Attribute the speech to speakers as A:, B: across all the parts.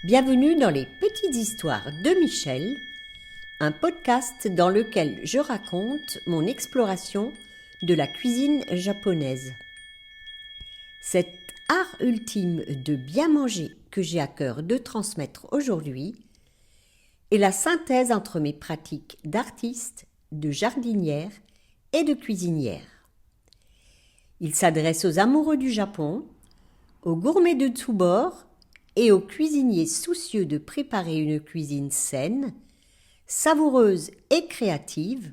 A: Bienvenue dans les petites histoires de Michel, un podcast dans lequel je raconte mon exploration de la cuisine japonaise. Cet art ultime de bien manger que j'ai à cœur de transmettre aujourd'hui est la synthèse entre mes pratiques d'artiste, de jardinière et de cuisinière. Il s'adresse aux amoureux du Japon, aux gourmets de tous bords et aux cuisiniers soucieux de préparer une cuisine saine, savoureuse et créative,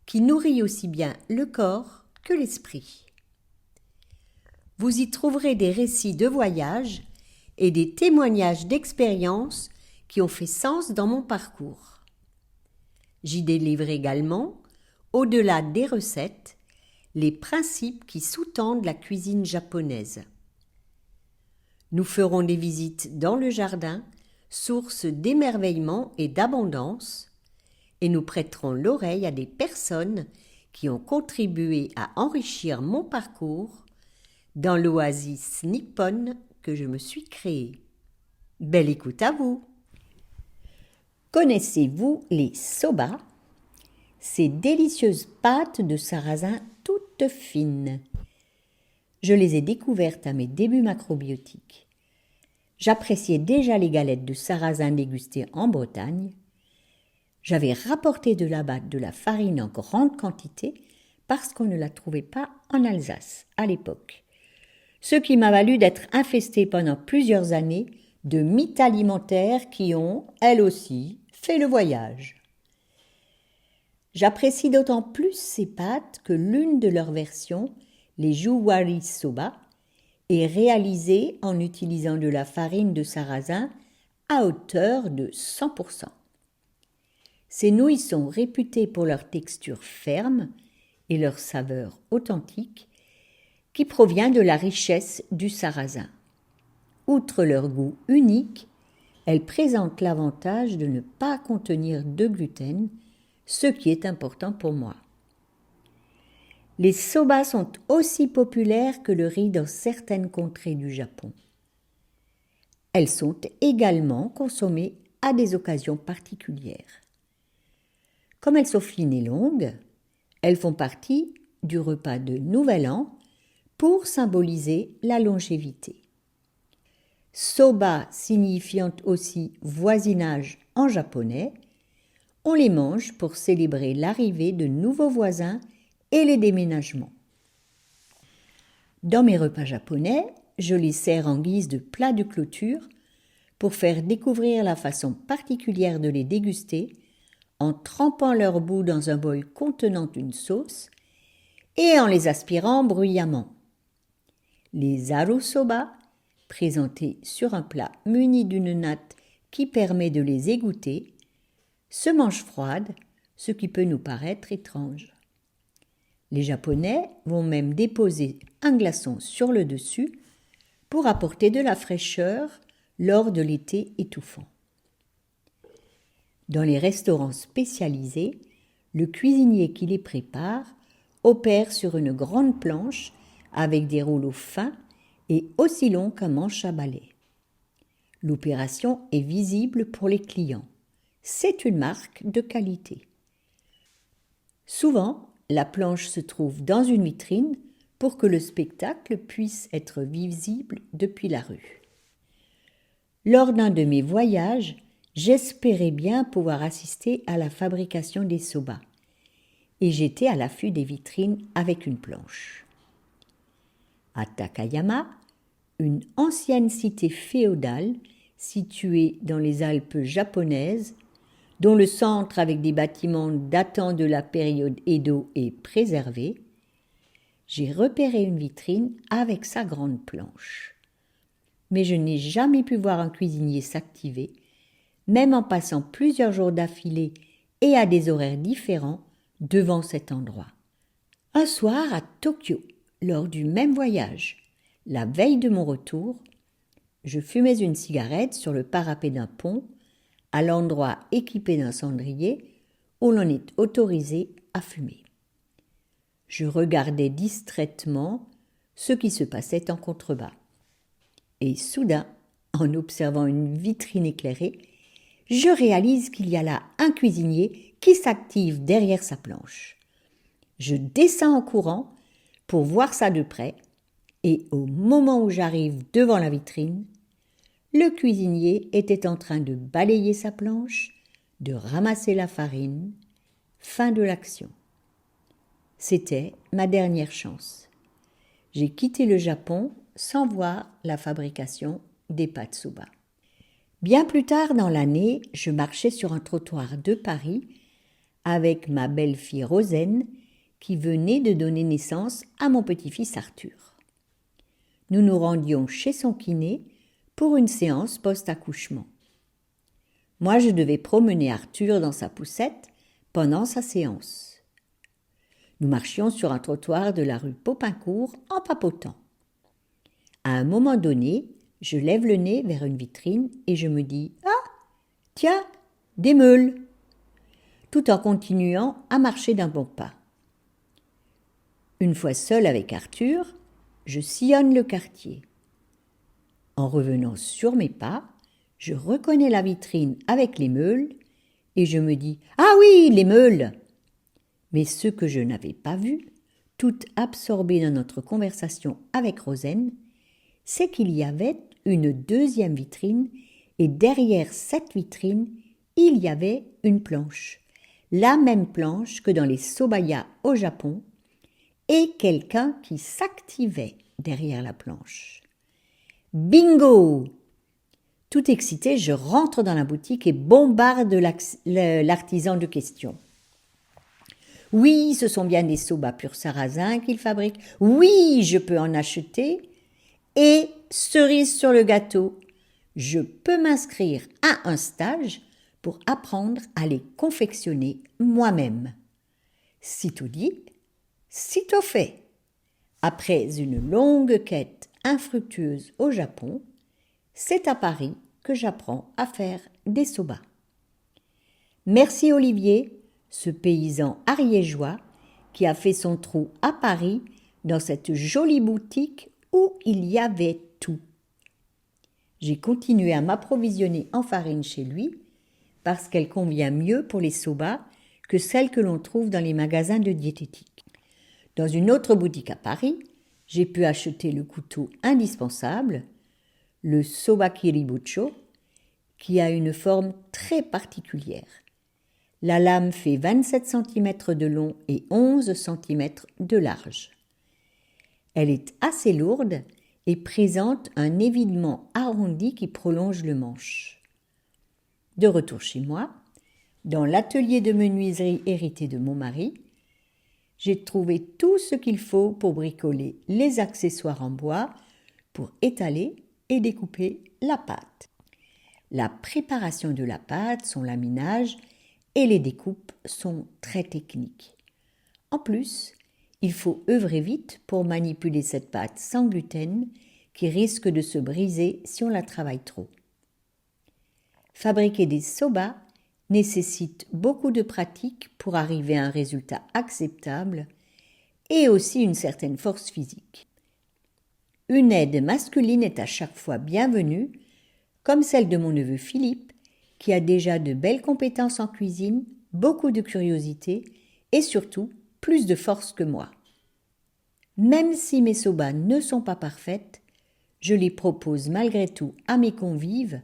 A: qui nourrit aussi bien le corps que l'esprit. Vous y trouverez des récits de voyage et des témoignages d'expériences qui ont fait sens dans mon parcours. J'y délivre également, au-delà des recettes, les principes qui sous-tendent la cuisine japonaise. Nous ferons des visites dans le jardin, source d'émerveillement et d'abondance, et nous prêterons l'oreille à des personnes qui ont contribué à enrichir mon parcours dans l'oasis nippone que je me suis créée. Belle écoute à vous! Connaissez-vous les soba? Ces délicieuses pâtes de sarrasin toutes fines. Je les ai découvertes à mes débuts macrobiotiques. J'appréciais déjà les galettes de sarrasin dégustées en Bretagne. J'avais rapporté de là-bas de la farine en grande quantité parce qu'on ne la trouvait pas en Alsace à l'époque. Ce qui m'a valu d'être infestée pendant plusieurs années de mythes alimentaires qui ont, elles aussi, fait le voyage. J'apprécie d'autant plus ces pâtes que l'une de leurs versions, les Juwari Soba, est réalisée en utilisant de la farine de sarrasin à hauteur de 100%. Ces nouilles sont réputées pour leur texture ferme et leur saveur authentique qui provient de la richesse du sarrasin. Outre leur goût unique, elles présentent l'avantage de ne pas contenir de gluten, ce qui est important pour moi. Les soba sont aussi populaires que le riz dans certaines contrées du Japon. Elles sont également consommées à des occasions particulières. Comme elles sont fines et longues, elles font partie du repas de Nouvel An pour symboliser la longévité. Soba signifiant aussi voisinage en japonais, on les mange pour célébrer l'arrivée de nouveaux voisins et les déménagements. Dans mes repas japonais, je les sers en guise de plat de clôture pour faire découvrir la façon particulière de les déguster en trempant leur bout dans un bol contenant une sauce et en les aspirant bruyamment. Les aru-soba, présentés sur un plat muni d'une natte qui permet de les égoutter, se mangent froides, ce qui peut nous paraître étrange. Les Japonais vont même déposer un glaçon sur le dessus pour apporter de la fraîcheur lors de l'été étouffant. Dans les restaurants spécialisés, le cuisinier qui les prépare opère sur une grande planche avec des rouleaux fins et aussi longs qu'un manche à balai. L'opération est visible pour les clients. C'est une marque de qualité. Souvent, la planche se trouve dans une vitrine pour que le spectacle puisse être visible depuis la rue. Lors d'un de mes voyages, j'espérais bien pouvoir assister à la fabrication des soba et j'étais à l'affût des vitrines avec une planche. À Takayama, une ancienne cité féodale située dans les Alpes japonaises, dont le centre avec des bâtiments datant de la période Edo est préservé, j'ai repéré une vitrine avec sa grande planche. Mais je n'ai jamais pu voir un cuisinier s'activer, même en passant plusieurs jours d'affilée et à des horaires différents devant cet endroit. Un soir à Tokyo, lors du même voyage, la veille de mon retour, je fumais une cigarette sur le parapet d'un pont, à l'endroit équipé d'un cendrier où l'on est autorisé à fumer. Je regardais distraitement ce qui se passait en contrebas. Et soudain, en observant une vitrine éclairée, je réalise qu'il y a là un cuisinier qui s'active derrière sa planche. Je descends en courant pour voir ça de près et au moment où j'arrive devant la vitrine, le cuisinier était en train de balayer sa planche, de ramasser la farine. Fin de l'action. C'était ma dernière chance. J'ai quitté le Japon sans voir la fabrication des pâtes soba. Bien plus tard dans l'année, je marchais sur un trottoir de Paris avec ma belle-fille Rosen qui venait de donner naissance à mon petit-fils Arthur. Nous nous rendions chez son kiné pour une séance post-accouchement. Moi, je devais promener Arthur dans sa poussette pendant sa séance. Nous marchions sur un trottoir de la rue Popincourt en papotant. À un moment donné, je lève le nez vers une vitrine et je me dis « Ah, tiens, des meules !» tout en continuant à marcher d'un bon pas. Une fois seule avec Arthur, je sillonne le quartier. En revenant sur mes pas, je reconnais la vitrine avec les meules et je me dis « Ah oui, les meules !» Mais ce que je n'avais pas vu, tout absorbé dans notre conversation avec Rosen, c'est qu'il y avait une deuxième vitrine et derrière cette vitrine, il y avait une planche. La même planche que dans les sobayas au Japon et quelqu'un qui s'activait derrière la planche. Bingo! Tout excité, je rentre dans la boutique et bombarde l'artisan de questions. Oui, ce sont bien des soba pur sarrasin qu'il fabrique. Oui, je peux en acheter. Et cerise sur le gâteau, je peux m'inscrire à un stage pour apprendre à les confectionner moi-même. Sitôt dit, sitôt fait. Après une longue quête infructueuse au Japon, c'est à Paris que j'apprends à faire des soba. Merci Olivier, ce paysan ariégeois qui a fait son trou à Paris dans cette jolie boutique où il y avait tout. J'ai continué à m'approvisionner en farine chez lui parce qu'elle convient mieux pour les soba que celle que l'on trouve dans les magasins de diététique. Dans une autre boutique à Paris, j'ai pu acheter le couteau indispensable, le soba kiribucho, qui a une forme très particulière. La lame fait 27 cm de long et 11 cm de large. Elle est assez lourde et présente un évidement arrondi qui prolonge le manche. De retour chez moi, dans l'atelier de menuiserie hérité de mon mari, j'ai trouvé tout ce qu'il faut pour bricoler les accessoires en bois pour étaler et découper la pâte. La préparation de la pâte, son laminage et les découpes sont très techniques. En plus, il faut œuvrer vite pour manipuler cette pâte sans gluten qui risque de se briser si on la travaille trop. Fabriquer des soba nécessite beaucoup de pratique pour arriver à un résultat acceptable et aussi une certaine force physique. Une aide masculine est à chaque fois bienvenue, comme celle de mon neveu Philippe, qui a déjà de belles compétences en cuisine, beaucoup de curiosité et surtout plus de force que moi. Même si mes soba ne sont pas parfaites, je les propose malgré tout à mes convives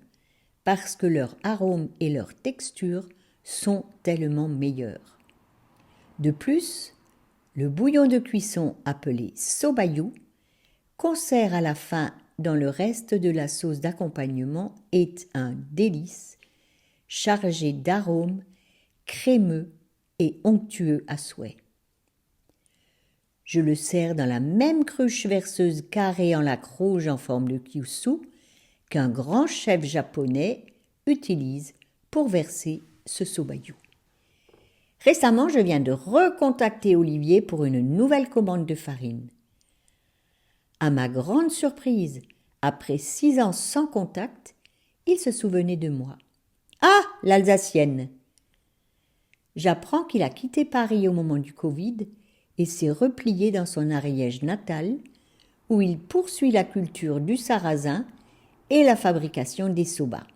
A: parce que leur arôme et leur texture sont tellement meilleurs. De plus, le bouillon de cuisson appelé sobayu, qu'on sert à la fin dans le reste de la sauce d'accompagnement, est un délice, chargé d'arômes crémeux et onctueux à souhait. Je le sers dans la même cruche verseuse carrée en laque rouge en forme de kyusu qu'un grand chef japonais utilise pour verser ce sobayu. Récemment, je viens de recontacter Olivier pour une nouvelle commande de farine. À ma grande surprise, après 6 ans sans contact, il se souvenait de moi. Ah, l'Alsacienne! J'apprends qu'il a quitté Paris au moment du Covid et s'est replié dans son Ariège natal, où il poursuit la culture du sarrasin et la fabrication des soba.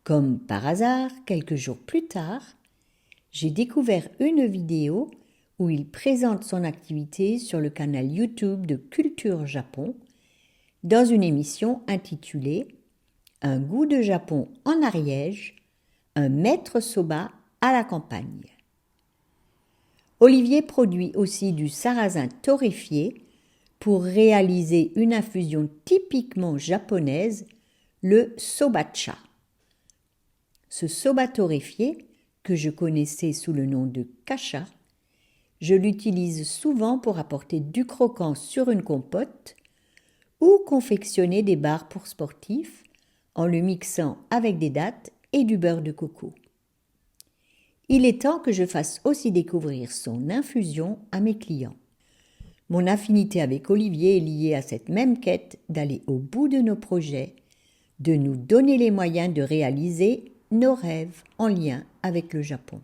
A: Comme par hasard, quelques jours plus tard, j'ai découvert une vidéo où il présente son activité sur le canal YouTube de Culture Japon dans une émission intitulée « Un goût de Japon en Ariège, un maître soba à la campagne ». Olivier produit aussi du sarrasin torréfié pour réaliser une infusion typiquement japonaise, le sobacha. Ce soba torréfié, que je connaissais sous le nom de kasha, je l'utilise souvent pour apporter du croquant sur une compote ou confectionner des barres pour sportifs en le mixant avec des dattes et du beurre de coco. Il est temps que je fasse aussi découvrir son infusion à mes clients. Mon affinité avec Olivier est liée à cette même quête d'aller au bout de nos projets, de nous donner les moyens de réaliser nos rêves en lien avec le Japon.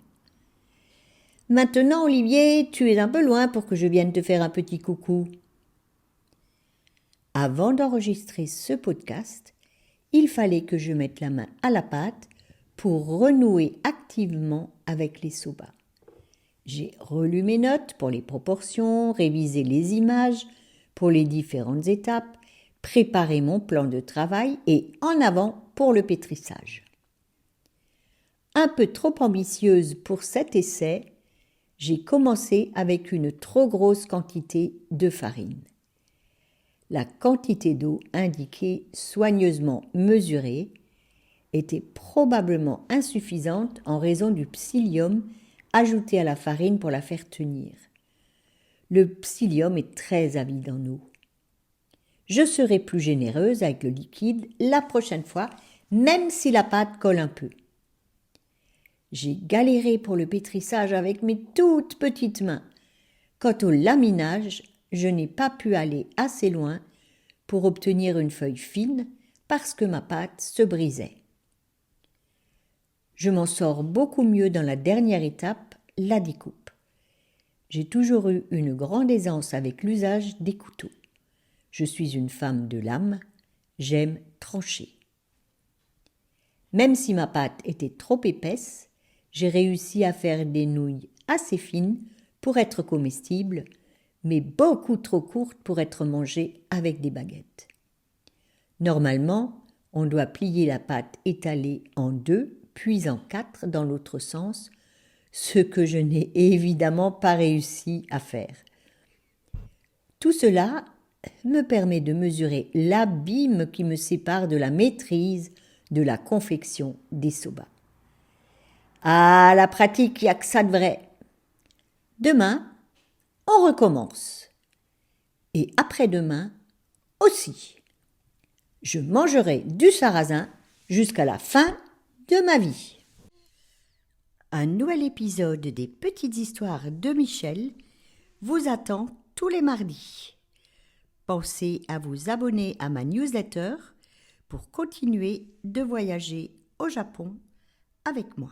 A: Maintenant, Olivier, tu es un peu loin pour que je vienne te faire un petit coucou. Avant d'enregistrer ce podcast, il fallait que je mette la main à la pâte pour renouer activement avec les soba. J'ai relu mes notes pour les proportions, révisé les images pour les différentes étapes, préparé mon plan de travail et en avant pour le pétrissage. Un peu trop ambitieuse pour cet essai, j'ai commencé avec une trop grosse quantité de farine. La quantité d'eau indiquée soigneusement mesurée était probablement insuffisante en raison du psyllium ajouté à la farine pour la faire tenir. Le psyllium est très avide en eau. Je serai plus généreuse avec le liquide la prochaine fois, même si la pâte colle un peu. J'ai galéré pour le pétrissage avec mes toutes petites mains. Quant au laminage, je n'ai pas pu aller assez loin pour obtenir une feuille fine parce que ma pâte se brisait. Je m'en sors beaucoup mieux dans la dernière étape, la découpe. J'ai toujours eu une grande aisance avec l'usage des couteaux. Je suis une femme de lame, j'aime trancher. Même si ma pâte était trop épaisse, j'ai réussi à faire des nouilles assez fines pour être comestibles, mais beaucoup trop courtes pour être mangées avec des baguettes. Normalement, on doit plier la pâte étalée en 2, puis en 4 dans l'autre sens, ce que je n'ai évidemment pas réussi à faire. Tout cela me permet de mesurer l'abîme qui me sépare de la maîtrise de la confection des soba. Ah, la pratique, il n'y a que ça de vrai. Demain, on recommence. Et après-demain aussi. Je mangerai du sarrasin jusqu'à la fin de ma vie. Un nouvel épisode des Petites Histoires de Michel vous attend tous les mardis. Pensez à vous abonner à ma newsletter pour continuer de voyager au Japon avec moi.